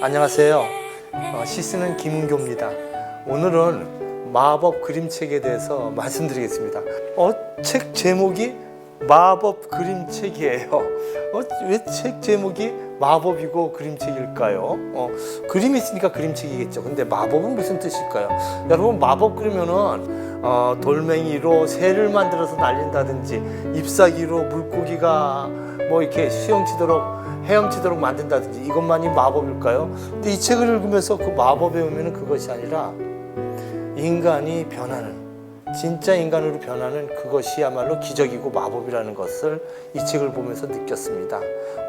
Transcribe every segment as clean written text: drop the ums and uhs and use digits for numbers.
안녕하세요. 시스는 김은교입니다. 오늘은 마법 그림책에 대해서 말씀드리겠습니다. 책 제목이 마법 그림책이에요. 왜 책 제목이 마법이고 그림책일까요? 그림이 있으니까 그림책이겠죠. 근데 마법은 무슨 뜻일까요? 여러분, 마법 그리면은 돌멩이로 새를 만들어서 날린다든지, 잎사귀로 물고기가 뭐 이렇게 헤엄치도록 만든다든지, 이것만이 마법일까요? 근데 이 책을 읽으면서 그 마법에 오면은 그것이 아니라 인간이 변하는, 진짜 인간으로 변하는 그것이야말로 기적이고 마법이라는 것을 이 책을 보면서 느꼈습니다.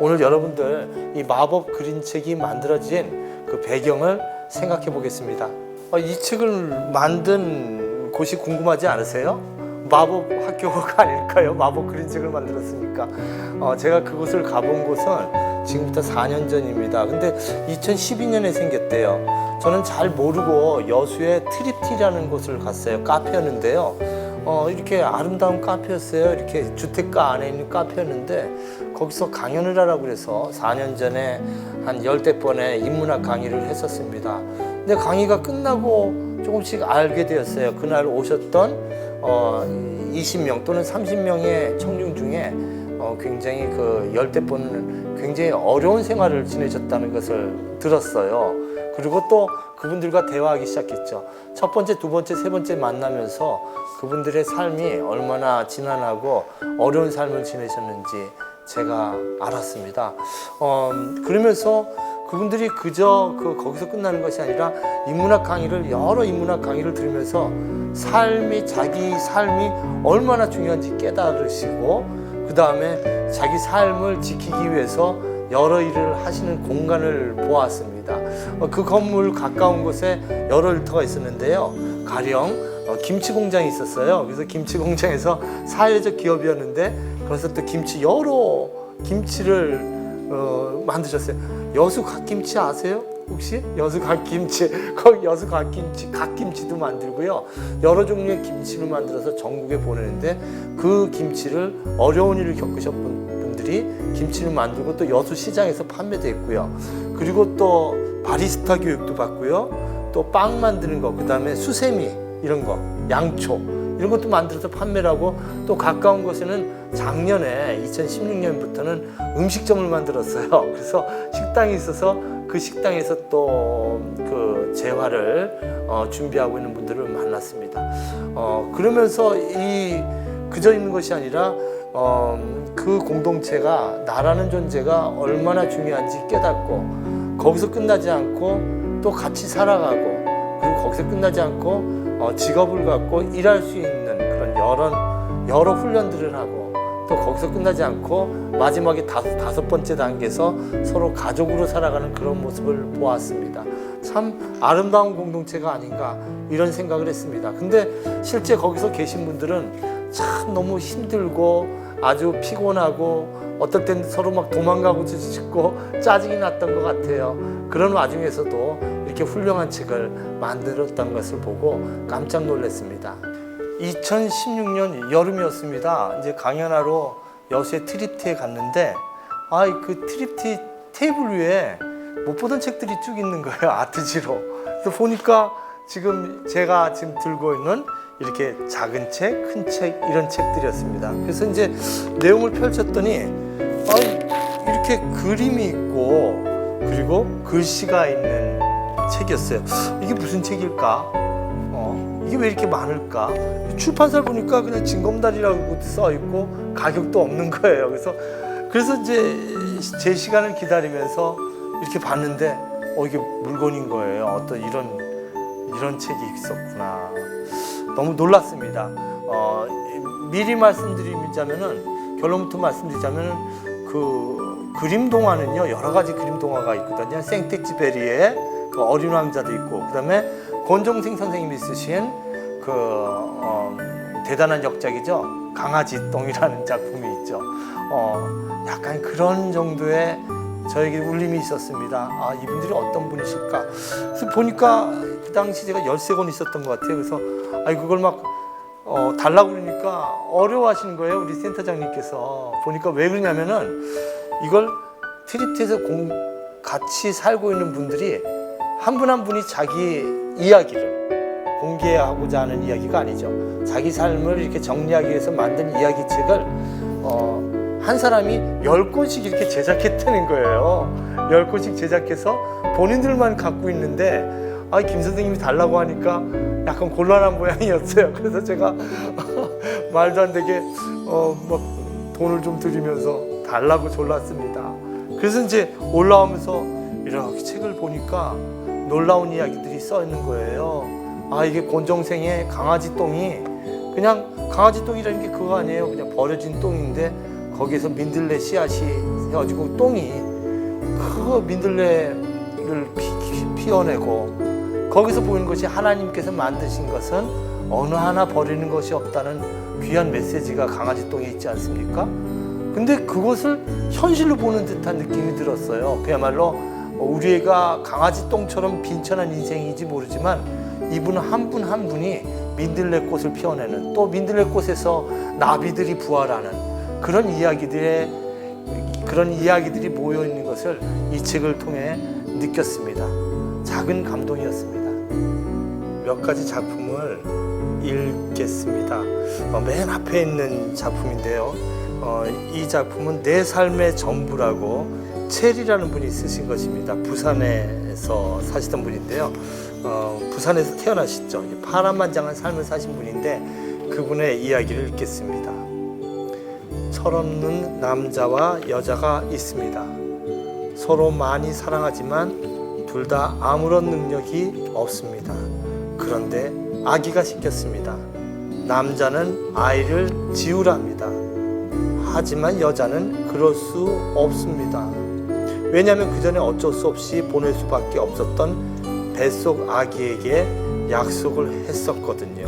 오늘 여러분들 이 마법 그림책이 만들어진 그 배경을 생각해 보겠습니다. 이 책을 만든 곳이 궁금하지 않으세요? 마법 학교가 아닐까요? 마법 그림책을 만들었으니까. 제가 그곳을 가본 곳은 지금부터 4년 전입니다. 근데 2012년에 생겼대요. 저는 잘 모르고 여수의 트립티라는 곳을 갔어요. 카페였는데요. 이렇게 아름다운 카페였어요. 이렇게 주택가 안에 있는 카페였는데, 거기서 강연을 하라고 그래서 4년 전에 한 10대번의 인문학 강의를 했었습니다. 근데 강의가 끝나고 조금씩 알게 되었어요. 그날 오셨던 20명 또는 30명의 청중 중에 굉장히 그 10대분은 굉장히 어려운 생활을 지내셨다는 것을 들었어요. 그리고 또 그분들과 대화하기 시작했죠. 첫 번째, 두 번째, 세 번째 만나면서 그분들의 삶이 얼마나 지난하고 어려운 삶을 지내셨는지 제가 알았습니다. 그러면서 그분들이 그저 거기서 끝나는 것이 아니라 여러 인문학 강의를 들으면서 자기 삶이 얼마나 중요한지 깨달으시고, 그 다음에 자기 삶을 지키기 위해서 여러 일을 하시는 공간을 보았습니다. 그 건물 가까운 곳에 여러 일터가 있었는데요. 가령 김치 공장이 있었어요. 그래서 김치 공장에서 사회적 기업이었는데, 그래서 또 여러 김치를 만드셨어요. 여수 갓김치 아세요? 혹시? 여수 갓김치, 거기 여수 갓김치도 만들고요. 여러 종류의 김치를 만들어서 전국에 보내는데, 그 김치를 어려운 일을 겪으셨던 분들이 김치를 만들고 또 여수 시장에서 판매됐고요. 그리고 또 바리스타 교육도 받고요. 또 빵 만드는 거, 그 다음에 수세미 이런 거, 양초 이런 것도 만들어서 판매를 하고, 또 가까운 곳에는 작년에 2016년부터는 음식점을 만들었어요. 그래서 식당이 있어서 그 식당에서 또 그 재활을 준비하고 있는 분들을 만났습니다. 그러면서 그저 있는 것이 아니라 그 공동체가, 나라는 존재가 얼마나 중요한지 깨닫고, 거기서 끝나지 않고 또 같이 살아가고, 그리고 거기서 끝나지 않고 직업을 갖고 일할 수 있는 그런 여러 훈련들을 하고, 또 거기서 끝나지 않고 마지막에 다섯 번째 단계에서 서로 가족으로 살아가는 그런 모습을 보았습니다. 참 아름다운 공동체가 아닌가, 이런 생각을 했습니다. 근데 실제 거기서 계신 분들은 참 너무 힘들고 아주 피곤하고, 어떨 땐 서로 막 도망가고 싶고 짜증이 났던 것 같아요. 그런 와중에서도 이렇게 훌륭한 책을 만들었던 것을 보고 깜짝 놀랐습니다. 2016년 여름이었습니다. 이제 강연하러 여수의 트립티에 갔는데, 그 트립티 테이블 위에 못 보던 책들이 쭉 있는 거예요. 아트지로. 그래서 보니까 제가 지금 들고 있는 이렇게 작은 책, 큰 책, 이런 책들이었습니다. 그래서 이제 내용을 펼쳤더니 이렇게 그림이 있고, 그리고 글씨가 있는 책이었어요. 이게 무슨 책일까? 이게 왜 이렇게 많을까? 출판사를 보니까 그냥 징검다리라고 써 있고 가격도 없는 거예요. 그래서 이제 제 시간을 기다리면서 이렇게 봤는데, 이게 물건인 거예요. 어떤 이런 책이 있었구나. 너무 놀랐습니다. 미리 결론부터 말씀드리자면은 그 그림 동화는요, 여러 가지 그림 동화가 있거든요. 생텍쥐베리의 그 어린 왕자도 있고, 그다음에 권종생 선생님이 쓰신 대단한 역작이죠. 강아지똥이라는 작품이 있죠. 약간 그런 정도의 저에게 울림이 있었습니다. 이분들이 어떤 분이실까? 그래서 보니까 그 당시 제가 13권 있었던 것 같아요. 그래서 그걸 막 달라고 그러니까 어려워하시는 거예요. 우리 센터장님께서. 보니까 왜 그러냐면은 이걸 트리티에서 같이 살고 있는 분들이 한 분 한 분이 자기 이야기를 공개하고자 하는 이야기가 아니죠. 자기 삶을 이렇게 정리하기 위해서 만든 이야기책을 한 사람이 10권씩 이렇게 제작했다는 거예요. 10권씩 제작해서 본인들만 갖고 있는데 김 선생님이 달라고 하니까 약간 곤란한 모양이었어요. 그래서 제가 말도 안 되게 막 돈을 좀 드리면서 달라고 졸랐습니다. 그래서 이제 올라오면서 이렇게 책을 보니까 놀라운 이야기들이 써 있는 거예요. 이게 곤정생의 강아지 똥이 그냥 강아지 똥이라는 게 그거 아니에요. 그냥 버려진 똥인데 거기에서 민들레 씨앗이 세워지고 똥이 그 민들레를 피워내고 거기서 보이는 것이 하나님께서 만드신 것은 어느 하나 버리는 것이 없다는 귀한 메시지가 강아지 똥에 있지 않습니까? 근데 그것을 현실로 보는 듯한 느낌이 들었어요. 그야말로 우리가 강아지 똥처럼 빈천한 인생인지 모르지만 이분 한 분 한 분이 민들레꽃을 피워내는, 또 민들레꽃에서 나비들이 부활하는 그런 이야기들이 모여 있는 것을 이 책을 통해 느꼈습니다. 작은 감동이었습니다. 몇 가지 작품을 읽겠습니다. 맨 앞에 있는 작품인데요. 이 작품은 내 삶의 전부라고 체리라는 분이 쓰신 것입니다. 부산에서 사시던 분인데요. 부산에서 태어나셨죠. 파란만장한 삶을 사신 분인데 그분의 이야기를 읽겠습니다. 철없는 남자와 여자가 있습니다. 서로 많이 사랑하지만 둘 다 아무런 능력이 없습니다. 그런데 아기가 생겼습니다. 남자는 아이를 지우랍니다. 하지만 여자는 그럴 수 없습니다. 왜냐하면 그 전에 어쩔 수 없이 보낼 수밖에 없었던 뱃속 아기에게 약속을 했었거든요.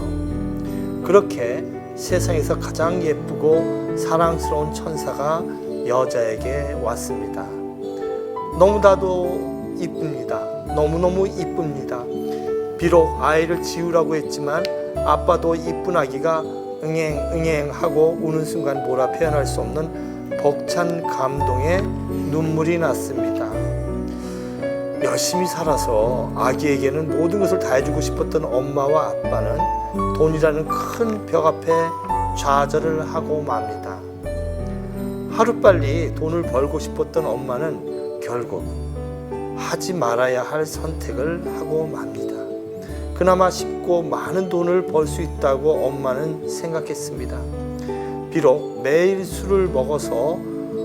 그렇게 세상에서 가장 예쁘고 사랑스러운 천사가 여자에게 왔습니다. 너무나도 이쁩니다. 너무너무 이쁩니다. 비록 아이를 지우라고 했지만 아빠도 이쁜 아기가 응행하고 우는 순간 뭐라 표현할 수 없는 벅찬 감동에 눈물이 났습니다. 열심히 살아서 아기에게는 모든 것을 다 해주고 싶었던 엄마와 아빠는 돈이라는 큰 벽 앞에 좌절을 하고 맙니다. 하루빨리 돈을 벌고 싶었던 엄마는 결국 하지 말아야 할 선택을 하고 맙니다. 그나마 쉽고 많은 돈을 벌 수 있다고 엄마는 생각했습니다. 비록 매일 술을 먹어서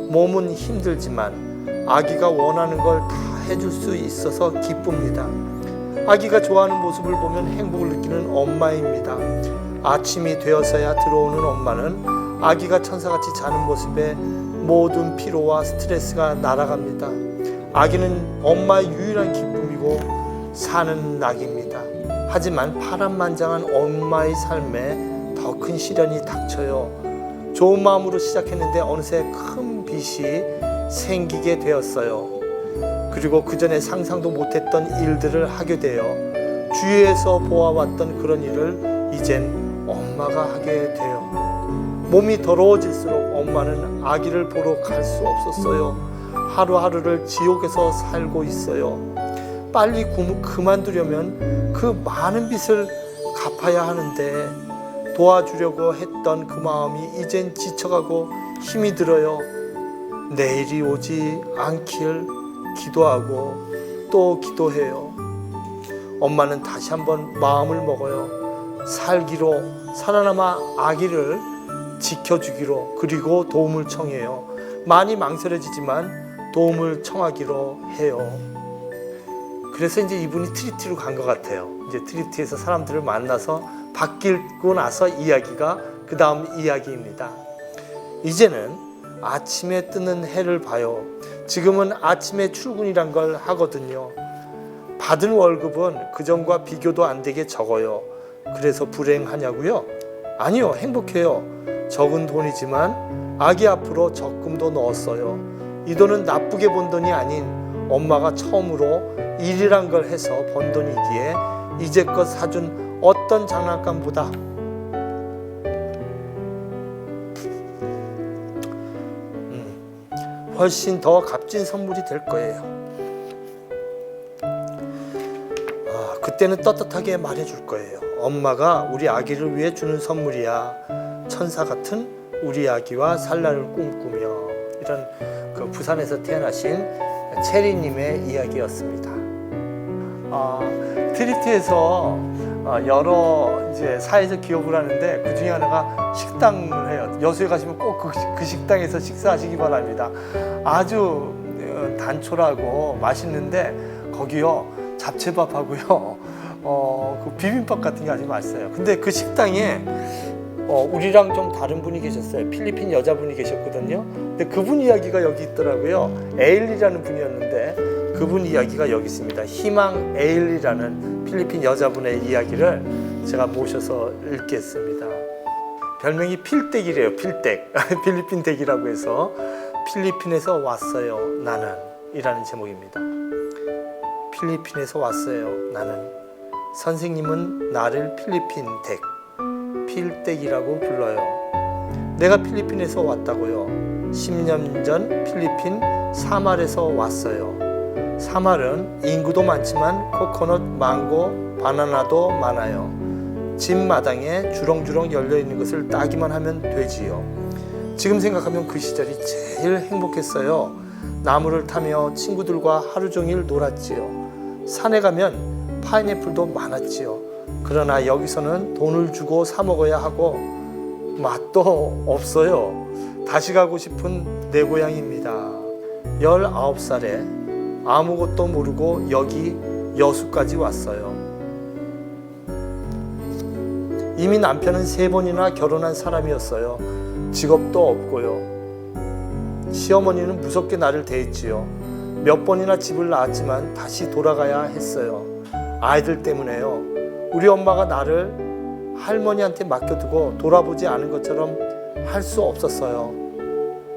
몸은 힘들지만 아기가 원하는 걸 다 해줄 수 있어서 기쁩니다. 아기가 좋아하는 모습을 보면 행복을 느끼는 엄마입니다. 아침이 되어서야 들어오는 엄마는 아기가 천사같이 자는 모습에 모든 피로와 스트레스가 날아갑니다. 아기는 엄마의 유일한 기쁨이고 사는 낙입니다. 하지만 파란만장한 엄마의 삶에 더 큰 시련이 닥쳐요. 좋은 마음으로 시작했는데 어느새 큰 빚이 생기게 되었어요. 그리고 그 전에 상상도 못했던 일들을 하게 되어 주위에서 보아왔던 그런 일을 이젠 엄마가 하게 돼요. 몸이 더러워질수록 엄마는 아기를 보러 갈 수 없었어요. 하루하루를 지옥에서 살고 있어요. 빨리 그만두려면 그 많은 빚을 갚아야 하는데 도와주려고 했던 그 마음이 이젠 지쳐가고 힘이 들어요. 내일이 오지 않길 기도하고 또 기도해요. 엄마는 다시 한번 마음을 먹어요. 살아남아 아기를 지켜주기로, 그리고 도움을 청해요. 많이 망설여지지만 도움을 청하기로 해요. 그래서 이제 이분이 트리티로 간 것 같아요. 이제 트리티에서 사람들을 만나서 바뀌고 나서 이야기가 그 다음 이야기입니다. 이제는 아침에 뜨는 해를 봐요. 지금은 아침에 출근이란 걸 하거든요. 받은 월급은 그전과 비교도 안 되게 적어요. 그래서 불행하냐고요? 아니요, 행복해요. 적은 돈이지만 아기 앞으로 적금도 넣었어요. 이 돈은 나쁘게 번 돈이 아닌 엄마가 처음으로 일이란 걸 해서 번 돈이기에 이제껏 사준 어떤 장난감보다 훨씬 더 값진 선물이 될 거예요. 그때는 떳떳하게 말해줄 거예요. 엄마가 우리 아기를 위해 주는 선물이야. 천사 같은 우리 아기와 살 날을 꿈꾸며. 이런 그 부산에서 태어나신 체리님의 이야기였습니다. 트리티에서 여러 이제 사회적 기업을 하는데 그 중에 하나가 식당을 해요. 여수에 가시면 꼭 그 식당에서 식사하시기 바랍니다. 아주 단촐하고 맛있는데 거기요 잡채밥하고요 그 비빔밥 같은 게 아주 맛있어요. 근데 그 식당에 우리랑 좀 다른 분이 계셨어요. 필리핀 여자분이 계셨거든요. 근데 그분 이야기가 여기 있더라고요. 에일리라는 분이었는데 그분 이야기가 여기 있습니다. 희망 에일리라는 필리핀 여자분의 이야기를 제가 모셔서 읽겠습니다. 별명이 필댁이래요. 필댁. 필리핀 댁이라고 해서 필리핀에서 왔어요. 나는 이라는 제목입니다. 필리핀에서 왔어요. 나는. 선생님은 나를 필리핀 댁, 필댁이라고 불러요. 내가 필리핀에서 왔다고요. 10년 전 필리핀 사말에서 왔어요. 사말은 인구도 많지만 코코넛, 망고, 바나나도 많아요. 집 마당에 주렁주렁 열려있는 것을 따기만 하면 되지요. 지금 생각하면 그 시절이 제일 행복했어요. 나무를 타며 친구들과 하루 종일 놀았지요. 산에 가면 파인애플도 많았지요. 그러나 여기서는 돈을 주고 사 먹어야 하고 맛도 없어요. 다시 가고 싶은 내 고향입니다. 19살에 아무것도 모르고 여기 여수까지 왔어요. 이미 남편은 3번이나 결혼한 사람이었어요. 직업도 없고요. 시어머니는 무섭게 나를 대했지요. 몇 번이나 집을 나왔지만 다시 돌아가야 했어요. 아이들 때문에요. 우리 엄마가 나를 할머니한테 맡겨두고 돌아보지 않은 것처럼 할 수 없었어요.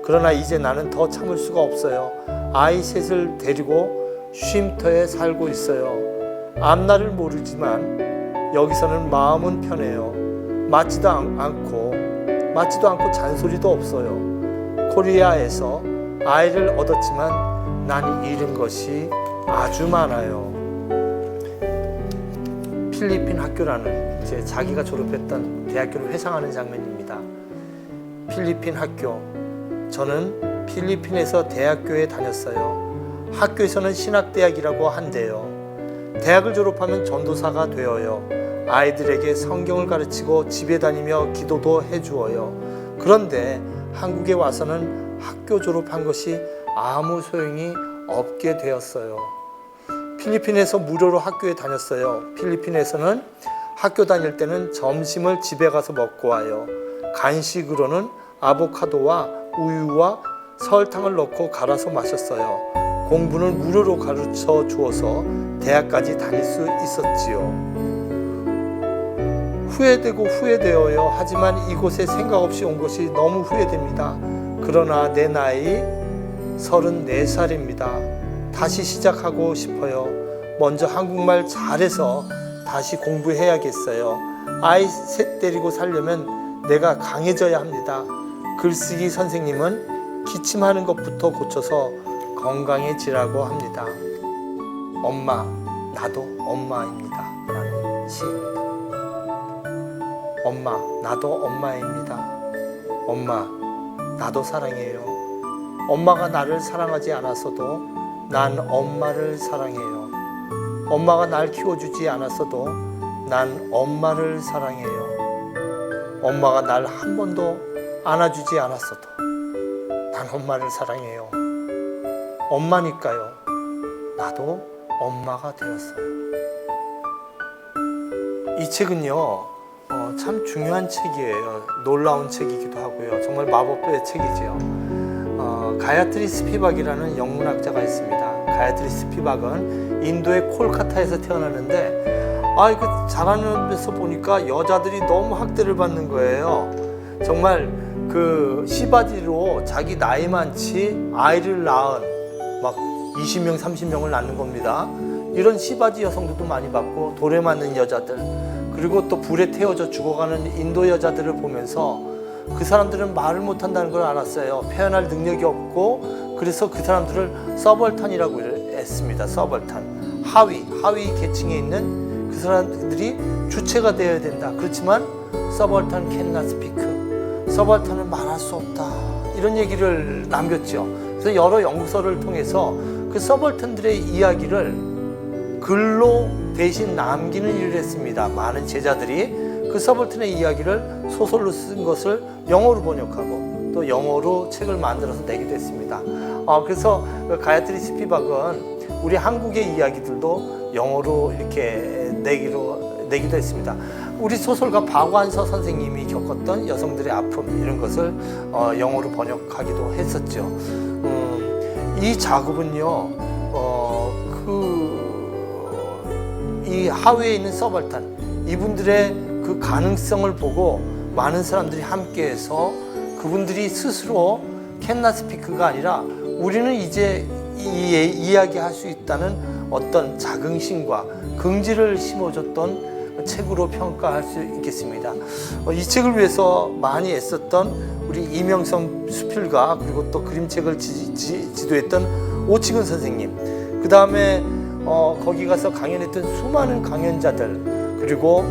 그러나 이제 나는 더 참을 수가 없어요. 아이 셋을 데리고 쉼터에 살고 있어요. 앞날을 모르지만 여기서는 마음은 편해요. 맞지도 않고 잔소리도 없어요. 코리아에서 아이를 얻었지만 난 잃은 것이 아주 많아요. 필리핀 학교라는 이제 자기가 졸업했던 대학교를 회상하는 장면입니다. 필리핀 학교. 저는 필리핀에서 대학교에 다녔어요. 학교에서는 신학대학이라고 한대요. 대학을 졸업하면 전도사가 되어요. 아이들에게 성경을 가르치고 집에 다니며 기도도 해주어요. 그런데 한국에 와서는 학교 졸업한 것이 아무 소용이 없게 되었어요. 필리핀에서 무료로 학교에 다녔어요. 필리핀에서는 학교 다닐 때는 점심을 집에 가서 먹고 와요. 간식으로는 아보카도와 우유와 설탕을 넣고 갈아서 마셨어요. 공부는 무료로 가르쳐 주어서 대학까지 다닐 수 있었지요. 후회되어요. 하지만 이곳에 생각 없이 온 것이 너무 후회됩니다. 그러나 내 나이 34살입니다. 다시 시작하고 싶어요. 먼저 한국말 잘해서 다시 공부해야겠어요. 아이 셋 데리고 살려면 내가 강해져야 합니다. 글쓰기 선생님은 기침하는 것부터 고쳐서 건강해지라고 합니다. 엄마, 나도 엄마입니다. 라는 시입니다. 엄마, 나도 엄마입니다. 엄마, 나도 사랑해요. 엄마가 나를 사랑하지 않았어도 난 엄마를 사랑해요. 엄마가 날 키워주지 않았어도 난 엄마를 사랑해요. 엄마가 날 한 번도 안아주지 않았어도 난 엄마를 사랑해요. 엄마니까요. 나도 엄마가 되었어요. 이 책은요, 참 중요한 책이에요. 놀라운 책이기도 하고요. 정말 마법의 책이지요. 가야트리 스피박이라는 영문학자가 있습니다. 가야트리 스피박은 인도의 콜카타에서 태어났는데 이거 자라면서 보니까 여자들이 너무 학대를 받는 거예요. 정말 그 시바지로 자기 나이 많지 아이를 낳은 막 20명, 30명을 낳는 겁니다. 이런 시바지 여성들도 많이 받고 돌에 맞는 여자들, 그리고 또 불에 태워져 죽어가는 인도 여자들을 보면서 그 사람들은 말을 못한다는 걸 알았어요. 표현할 능력이 없고, 그래서 그 사람들을 서벌탄이라고 했습니다. 서벌탄, 하위 계층에 있는 그 사람들이 주체가 되어야 된다. 그렇지만 서벌탄 cannot speak, 서벌탄은 말할 수 없다, 이런 얘기를 남겼죠. 그래서 여러 연구서를 통해서 그 서벌탄들의 이야기를 글로 대신 남기는 일을 했습니다. 많은 제자들이 그 서벌턴의 이야기를 소설로 쓴 것을 영어로 번역하고 또 영어로 책을 만들어서 내기도 했습니다. 그래서 가야트리 스피박은 우리 한국의 이야기들도 영어로 이렇게 내기도 했습니다. 우리 소설가 박완서 선생님이 겪었던 여성들의 아픔, 이런 것을 영어로 번역하기도 했었죠. 이 작업은요, 이 하위에 있는 서벌탄, 이분들의 그 가능성을 보고 많은 사람들이 함께해서 그분들이 스스로 cannot speak가 아니라 우리는 이제 이야기할 수 있다는 어떤 자긍심과 긍지를 심어줬던 책으로 평가할 수 있겠습니다. 이 책을 위해서 많이 애썼던 우리 이명선 수필가, 그리고 또 그림책을 지도했던 오치근 선생님, 그 다음에 거기 가서 강연했던 수많은 강연자들, 그리고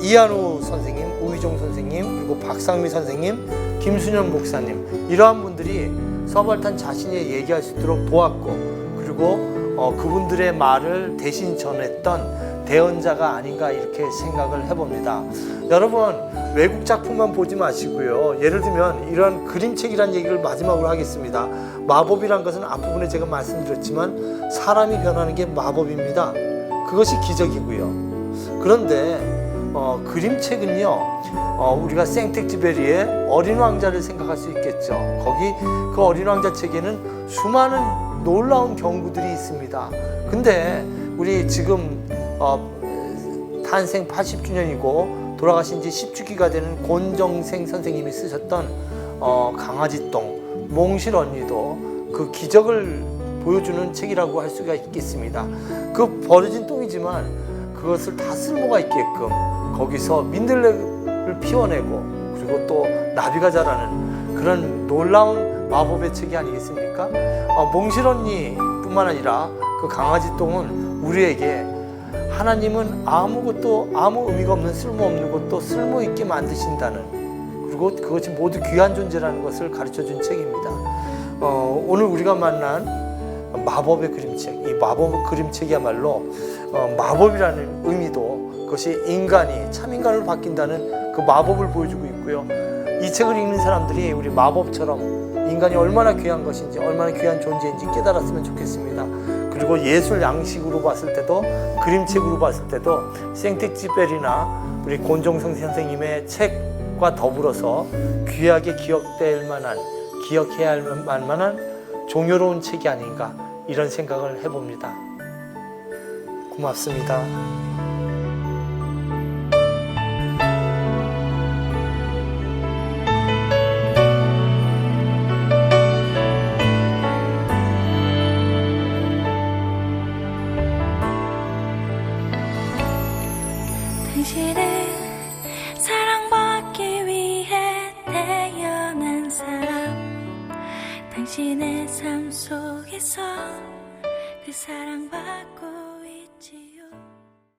이한우 선생님, 우희종 선생님, 그리고 박상미 선생님, 김순현 목사님, 이러한 분들이 서벌탄 자신이 얘기할 수 있도록 도왔고, 그리고 그분들의 말을 대신 전했던 대언자가 아닌가, 이렇게 생각을 해봅니다. 여러분, 외국 작품만 보지 마시고요, 예를 들면 이런 그림책이라는 얘기를 마지막으로 하겠습니다. 마법이란 것은 앞부분에 제가 말씀드렸지만 사람이 변하는 게 마법입니다. 그것이 기적이고요. 그런데 그림책은요, 우리가 생텍쥐베리의 어린 왕자를 생각할 수 있겠죠. 거기 그 어린 왕자 책에는 수많은 놀라운 경구들이 있습니다. 근데 우리 지금 탄생 80주년이고 돌아가신 지 10주기가 되는 권정생 선생님이 쓰셨던 강아지똥, 몽실 언니도 그 기적을 보여주는 책이라고 할 수가 있겠습니다. 그 버려진 똥이지만 그것을 다 쓸모가 있게끔 거기서 민들레를 피워내고, 그리고 또 나비가 자라는 그런 놀라운 마법의 책이 아니겠습니까? 몽실 언니 뿐만 아니라 그 강아지 똥은 우리에게 하나님은 아무 의미가 없는 쓸모없는 것도 쓸모있게 만드신다는, 그리고 그것이 모두 귀한 존재라는 것을 가르쳐준 책입니다. 오늘 우리가 만난 마법의 그림책, 이 마법 그림책이야말로 마법이라는 의미도, 그것이 인간이 참 인간으로 바뀐다는 그 마법을 보여주고 있고요. 이 책을 읽는 사람들이 우리 마법처럼 인간이 얼마나 귀한 것인지, 얼마나 귀한 존재인지 깨달았으면 좋겠습니다. 그리고 예술 양식으로 봤을 때도, 그림책으로 봤을 때도 생텍쥐베리나 우리 권정성 선생님의 책과 더불어서 귀하게 기억해야 할 만한 종교로운 책이 아닌가, 이런 생각을 해봅니다. 고맙습니다. 당신은 사랑받기 위해 태어난 사람, 당신의 삶 속에서 그 사랑받고